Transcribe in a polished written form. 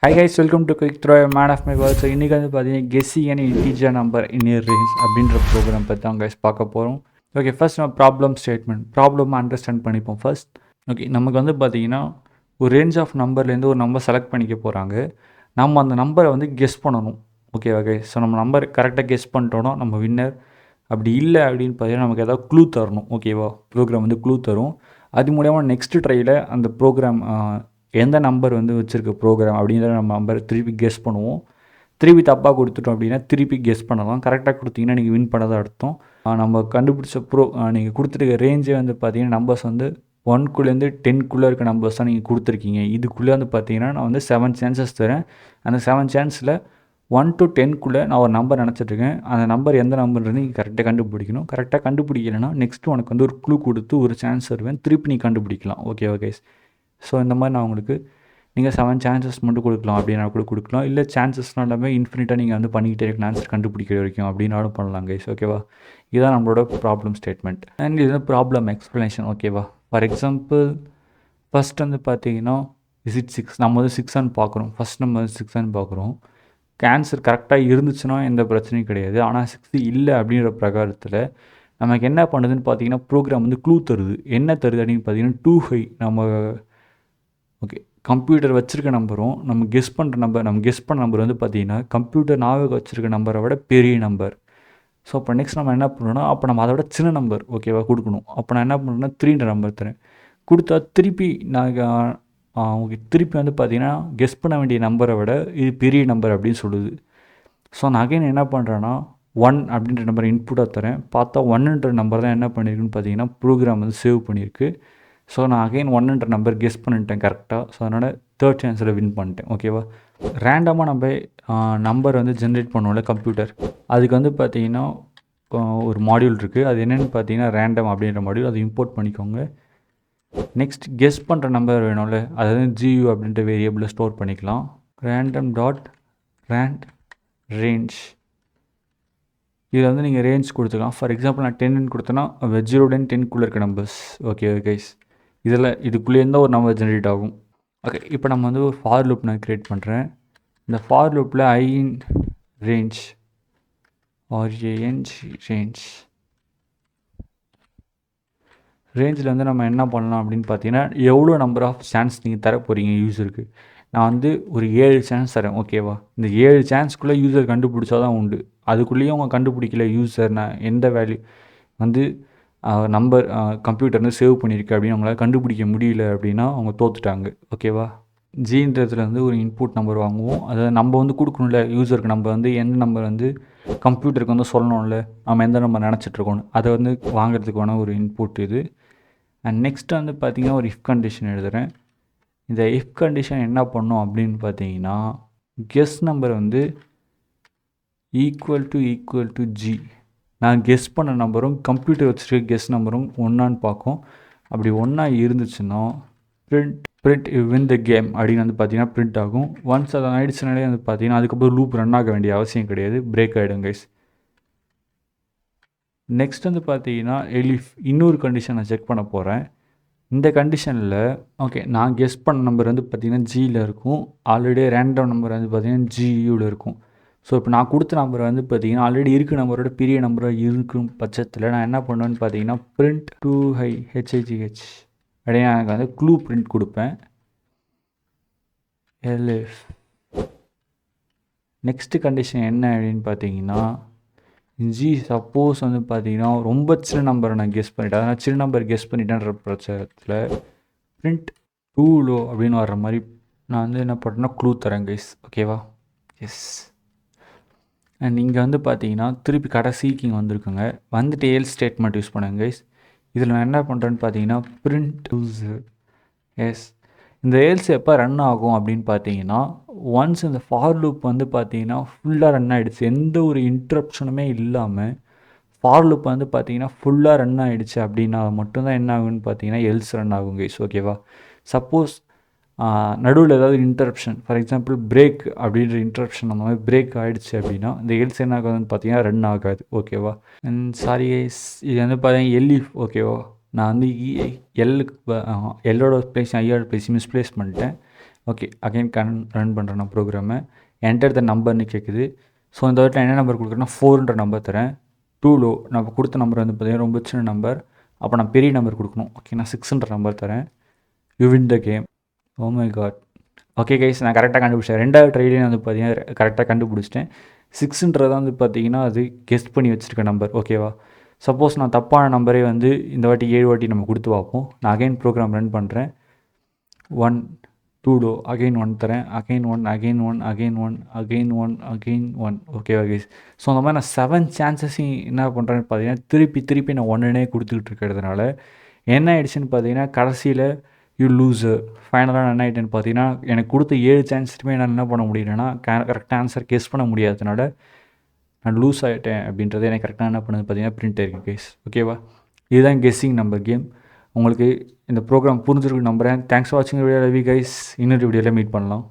Hi guys, welcome to Quick Throw, Man of My World. So இன்றைக்கி வந்து பார்த்தீங்கன்னா guessing and integer number in range அப்படின்ற program பற்றி தான் கைஸ் பார்க்க போகிறோம். ஓகே, ஃபர்ஸ்ட் நம்ம ப்ராப்ளம் ஸ்டேட்மெண்ட் ப்ராப்ளம் அண்டர்ஸ்டாண்ட் பண்ணிப்போம் ஃபர்ஸ்ட். ஓகே, நமக்கு வந்து பார்த்தீங்கன்னா ஒரு ரேஞ்ச் ஆஃப் நம்பர்லேருந்து ஒரு நம்பர் செலக்ட் பண்ணிக்க போகிறாங்க. நம்ம அந்த நம்பரை வந்து கெஸ் பண்ணணும். ஓகேவா கைஸ்? ஸோ நம்ம நம்பர் கரெக்டாக கெஸ் பண்ணிட்டோன்னா நம்ம வின்னர். அப்படி இல்லை அப்படின்னு பார்த்தீங்கன்னா நமக்கு ஏதாவது க்ளூ தரணும். ஓகேவா? ப்ரோக்ராம் வந்து க்ளூ தரும். அது மூலயமா நெக்ஸ்ட் ட்ரையில் அந்த ப்ரோக்ராம் எந்த நம்பர் வந்து வச்சுருக்க ப்ரோக்ராம் அப்படின்றத நம்ம நம்பரை திருப்பி கெஸ் பண்ணுவோம். திருப்பி தப்பாக கொடுத்துட்டோம் அப்படின்னா திருப்பி கெஸ் பண்ணலாம். கரெக்டாக கொடுத்தீங்கன்னா நீங்கள் வின் பண்ணதான் அர்த்தம். நம்ம கண்டுபிடிச்ச நீங்கள் கொடுத்துருக்க ரேஞ்சே வந்து பார்த்தீங்கன்னா நம்பர்ஸ் வந்து 1க்குள்ளேருந்து 10க்குள்ளே இருக்க நம்பர்ஸ் தான் நீங்கள் கொடுத்துருக்கீங்க. இதுக்குள்ளே வந்து பார்த்தீங்கன்னா நான் வந்து 7 சான்சஸ் தரேன். அந்த 7 சான்ஸில் 1 to 10க்குள்ளே நான் ஒரு நம்பர் நினச்சிட்ருக்கேன். அந்த நம்பர் எந்த நம்பர்ன்றது நீங்கள் கரெக்டாக கண்டுபிடிக்கணும். கரெக்டாக கண்டுபிடிக்கலைன்னா நெக்ஸ்ட்டு உனக்கு வந்து ஒரு க்ளூ கொடுத்து ஒரு சான்ஸ் தருவேன். திருப்பி நீ கண்டுபிடிக்கலாம். ஓகேவா கைஸ்? ஸோ இந்த மாதிரி நான் உங்களுக்கு நீங்கள் 7 சான்சஸ் மட்டும் கொடுக்கலாம் அப்படின்னா கூட கொடுக்கலாம். இல்லை சான்சஸ்லாம் எல்லாமே இன்ஃபினிட்டாக நீங்கள் வந்து பண்ணிக்கிட்டே இருக்கலாம் ஆன்சர் கண்டுபிடிக்கிற வரைக்கும் அப்படின்னாலும் பண்ணலாம் கைஸ். ஓகேவா? இதுதான் நம்மளோட ப்ராப்ளம் ஸ்டேட்மெண்ட் அண்ட் இது ப்ராப்ளம் எக்ஸ்ப்ளனேஷன். ஓகேவா? ஃபார் எக்ஸாம்பிள் ஃபஸ்ட் வந்து பார்த்தீங்கன்னா இஸ் இட் 6, நம்ம வந்து 6 பார்க்குறோம். ஃபஸ்ட் நம்ம வந்து 6 பார்க்குறோம். ஆன்சர் கரெக்டாக இருந்துச்சுன்னா எந்த பிரச்சனையும் கிடையாது. ஆனால் 6 இல்லை அப்படின்ற பிரகாரத்தில் நமக்கு என்ன பண்ணுதுன்னு பார்த்தீங்கன்னா ப்ரோக்ராம் வந்து க்ளூ தருது. என்ன தருது அப்படின்னு பார்த்தீங்கன்னா 2 ஹை நம்ம ஓகே கம்ப்யூட்டர் வச்சுருக்க நம்பரும் நம்ம கெஸ் பண்ண நம்பர் வந்து பார்த்தீங்கன்னா கம்ப்யூட்டர் ஞாபகம் வச்சுருக்க நம்பரை விட பெரிய நம்பர். ஸோ அப்போ நெக்ஸ்ட் நம்ம என்ன பண்ணணும்னா அப்போ நம்ம அதை விட சின்ன நம்பர் ஓகேவா கொடுக்கணும். அப்போ நான் என்ன பண்ணணும்னா 3ன்ற நம்பர் தரேன். கொடுத்தா திருப்பி ஓகே திருப்பி வந்து பார்த்தீங்கன்னா கெஸ் பண்ண வேண்டிய நம்பரை விட இது பெரிய நம்பர் அப்படின்னு சொல்லுது. ஸோ நான் அகைன் என்ன பண்ணுறேன்னா 1 அப்படின்ற நம்பரை இன்புட்டாக தரேன். பார்த்தா 1ன்ற நம்பர் தான் என்ன பண்ணியிருக்குன்னு பார்த்தீங்கன்னா ப்ரோக்ராம் வந்து சேவ் பண்ணியிருக்கு. ஸோ நான் அகைன் 1ன்ற நம்பர் கெஸ் பண்ணிட்டேன் கரெக்டாக. ஸோ அதனால் 3rd சான்ஸில் வின் பண்ணிட்டேன். ஓகேவா? ரேண்டமாக நம்ம நம்பர் வந்து ஜென்ரேட் பண்ணுவோம்ல கம்ப்யூட்டர், அதுக்கு வந்து பார்த்தீங்கன்னா ஒரு மாடியூல் இருக்குது. அது என்னென்னு பார்த்தீங்கன்னா ரேண்டம் அப்படின்ற மாடியூல். அதை இம்போர்ட் பண்ணிக்கோங்க. நெக்ஸ்ட் கெஸ் பண்ணுற நம்பர் வேணும்ல, அது வந்து GU அப்படின்ற வேரியபிளில் ஸ்டோர் பண்ணிக்கலாம். random.rand range இதில் வந்து நீங்கள் ரேஞ்ச் கொடுத்துக்கலாம். ஃபார் எக்ஸாம்பிள் நான் 10ன்னு கொடுத்தேன்னா 0 to 10க்குள்ளே இருக்க நம்பர்ஸ். ஓகே கைஸ், இதுக்குள்ளேருந்து ஒரு நம்பர் ஜென்ரேட் ஆகும். ஓகே, இப்போ நம்ம வந்து ஒரு ஃபார் லூப் நான் க்ரியேட் பண்ணுறேன். இந்த ஃபார் லூப்பில் இன் ரேஞ்ச் ரேஞ்சில் வந்து நம்ம என்ன பண்ணலாம் அப்படின்னு பார்த்தீங்கன்னா எவ்வளோ நம்பர் ஆஃப் சான்ஸ் நீங்கள் தர போகிறீங்க யூஸருக்கு. நான் வந்து ஒரு 7 சான்ஸ் தரேன். ஓகேவா? இந்த 7 சான்ஸ்க்குள்ளே யூஸர் கண்டுபிடிச்சா தான் உண்டு. அதுக்குள்ளேயும் அவங்க கண்டுபிடிக்கல யூஸர் நான் எந்த வேல்யூ வந்து நம்பர் கம்ப்யூட்டர் வந்து சேவ் பண்ணியிருக்கு அப்படின்னு அவங்களால கண்டுபிடிக்க முடியல அப்படின்னா அவங்க தோத்துட்டாங்க. ஓகேவா? ஜின்றதுல வந்து ஒரு இன்புட் நம்பர் வாங்குவோம். அதை நம்ம வந்து கொடுக்கணும்ல யூஸருக்கு. நம்ம வந்து எந்த நம்பர் வந்து கம்ப்யூட்டருக்கு வந்து சொல்லணும்ல, நம்ம எந்த நம்பர் நினச்சிட்ருக்கோன்னு அதை வந்து வாங்குறதுக்கான ஒரு இன்புட் இது. அண்ட் நெக்ஸ்ட் வந்து பார்த்திங்கன்னா ஒரு இஃப் கண்டிஷன் எழுதுகிறேன். இந்த இஃப் கண்டிஷன் என்ன பண்ணும் அப்படின்னு பார்த்தீங்கன்னா கெஸ் நம்பர் வந்து ஈக்குவல் டு G. நான் கெஸ் பண்ண நம்பரும் கம்ப்யூட்டர் வச்சுருக்க கெஸ் நம்பரும் ஒன்றான்னு பார்க்கும். அப்படி ஒன்றா இருந்துச்சுன்னா பிரிண்ட் வின் த கேம் அப்படின்னு வந்து பார்த்தீங்கன்னா பிரிண்ட் ஆகும். ஒன்ஸ் அதை ஆயிடுச்சுனாலே வந்து பார்த்தீங்கன்னா அதுக்கப்புறம் லூப் ரன் ஆக வேண்டிய அவசியம் கிடையாது, பிரேக் ஆகிடும் கைஸ். நெக்ஸ்ட் வந்து பார்த்தீங்கன்னா இன்னொரு கண்டிஷன் நான் செக் பண்ண போகிறேன். இந்த கண்டிஷனில் ஓகே நான் கெஸ் பண்ண நம்பர் வந்து பார்த்திங்கன்னா Gயில் இருக்கும். ஆல்ரெடி ரேண்டம் நம்பர் வந்து பார்த்திங்கன்னா GUவில் இருக்கும். ஸோ இப்போ நான் கொடுத்த நம்பர் வந்து பார்த்திங்கன்னா ஆல்ரெடி இருக்க நம்பரோட பெரிய நம்பராக இருக்கும் பட்சத்தில் நான் என்ன பண்ணுவேன்னு பார்த்தீங்கன்னா print 2 HIGH அப்படியே எனக்கு வந்து க்ளூ பிரிண்ட் கொடுப்பேன். நெக்ஸ்ட்டு கண்டிஷன் என்ன அப்படின்னு பார்த்தீங்கன்னா G சப்போஸ் வந்து பார்த்தீங்கன்னா ரொம்ப சின்ன நம்பரை நான் கெஸ் பண்ணிட்டேன். அதனால் சின்ன நம்பர் கெஸ் பண்ணிட்டேன்ற பட்சத்தில் print 2 low அப்படின்னு வர்ற மாதிரி நான் வந்து என்ன பண்ணுறேன்னா க்ளூ தரேன் கைஸ். ஓகேவா? எஸ். அண்ட் இங்கே வந்து பார்த்தீங்கன்னா திருப்பி கடைசிக்கு இங்கே வந்துருக்குங்க. வந்துட்டு எல்ஸ் ஸ்டேட்மெண்ட் யூஸ் பண்ணுங்க கைஸ். இதில் நான் என்ன பண்ணுறேன்னு பார்த்தீங்கன்னா print user. எஸ், இந்த எல்ஸ் எப்போ ரன் ஆகும் அப்படின்னு பார்த்தீங்கன்னா ஒன்ஸ் இந்த ஃபார் லூப் வந்து பார்த்தீங்கன்னா ஃபுல்லாக ரன் ஆகிடுச்சு, எந்த ஒரு இன்ட்ரப்ஷனுமே இல்லாமல் ஃபார் லூப் வந்து பார்த்தீங்கன்னா ஃபுல்லாக ரன் ஆகிடுச்சு அப்படின்னா மட்டும்தான் என்ன ஆகுன்னு பார்த்தீங்கன்னா எல்ஸ் ரன் ஆகும் கைஸ். ஓகேவா? சப்போஸ் நடுவில் ஏதாவது இன்டரப்ஷன், ஃபார் எக்ஸாம்பிள் பிரேக் அப்படின்ற இன்டரப்ஷன் அந்த மாதிரி பிரேக் ஆகிடுச்சு அப்படின்னா இந்த எல்ஸ் என்ன ஆகாதுன்னு பார்த்தீங்கன்னா ரன் ஆகாது. ஓகேவா? அண்ட் சாரி கைஸ், இது வந்து பார்த்தீங்கன்னா எல்இஃப். ஓகேவா? நான் வந்து எல்லோட பிளேஸ் ஐயோட பிளேஸ் மிஸ்பிளேஸ் பண்ணிட்டேன். ஓகே அகைன் ரன் பண்ணுறேன் நான் ப்ரோக்ராமை. என்டர் த நம்பர்னு கேட்குது. ஸோ இந்த இடத்துல என்ன நம்பர் கொடுக்குறேன்னா 4ன்ற நம்பர் தரேன். டூ லோ நம்ம கொடுத்த நம்பர் வந்து பார்த்தீங்கன்னா ரொம்ப சின்ன நம்பர். அப்போ நான் பெரிய நம்பர் கொடுக்கணும். ஓகே நான் 6ன்ற நம்பர் தரேன். You win the game. Oh my God. Okay guys நான் கரெக்டாக கண்டுபிடிச்சேன். 2வது ட்ரைலேயும் வந்து பார்த்தீங்கன்னா கரெக்டாக கண்டுபிடிச்சிட்டேன். 6ன்றது வந்து பார்த்தீங்கன்னா அது கெஸ்ட் பண்ணி வச்சுருக்க நம்பர். ஓகேவா? சப்போஸ் நான் தப்பான நம்பரே வந்து இந்த வாட்டி 7 வாட்டி நம்ம கொடுத்து பார்ப்போம். நான் அகைன் ப்ரோக்ராம் ரன் பண்ணுறேன். 1 2 லோ அகைன் 1 தரேன். Again 1 again 1 again 1 again 1 again 1. ஓகேவா கைஸ்? ஸோ அந்த மாதிரி நான் 7 சான்சஸையும் என்ன பண்ணுறேன்னு பார்த்தீங்கன்னா திருப்பி நான் ஒன்றுனே கொடுத்துக்கிட்டு இருக்கிறதுனால என்ன ஆயிடுச்சுன்னு பார்த்தீங்கன்னா கடைசியில் யூ லூஸர். ஃபைனலாக நான் என்ன ஆகிட்டேன்னு பார்த்தீங்கன்னா எனக்கு கொடுத்த 7 சான்ஸுமே நான் என்ன பண்ண முடியலன்னா கரெக்டாக ஆன்சர் கெஸ் பண்ண முடியாததுனால நான் லூஸ் ஆகிட்டேன் அப்படின்றது எனக்கு கரெக்டாக என்ன பண்ணுது பார்த்தீங்கன்னா பிரிண்ட் ஆயிருக்கு கைஸ். ஓகேவா? இதுதான் கெஸ்ஸிங் நம்பர் கேம். உங்களுக்கு இந்த ப்ரோக்ராம் புரிஞ்சிருக்கு நம்புறேன். தேங்க்ஸ் ஃபார் வாட்சிங் வீடியோ. Love you guys. இன்னொரு வீடியோவில் மீட் பண்ணலாம்.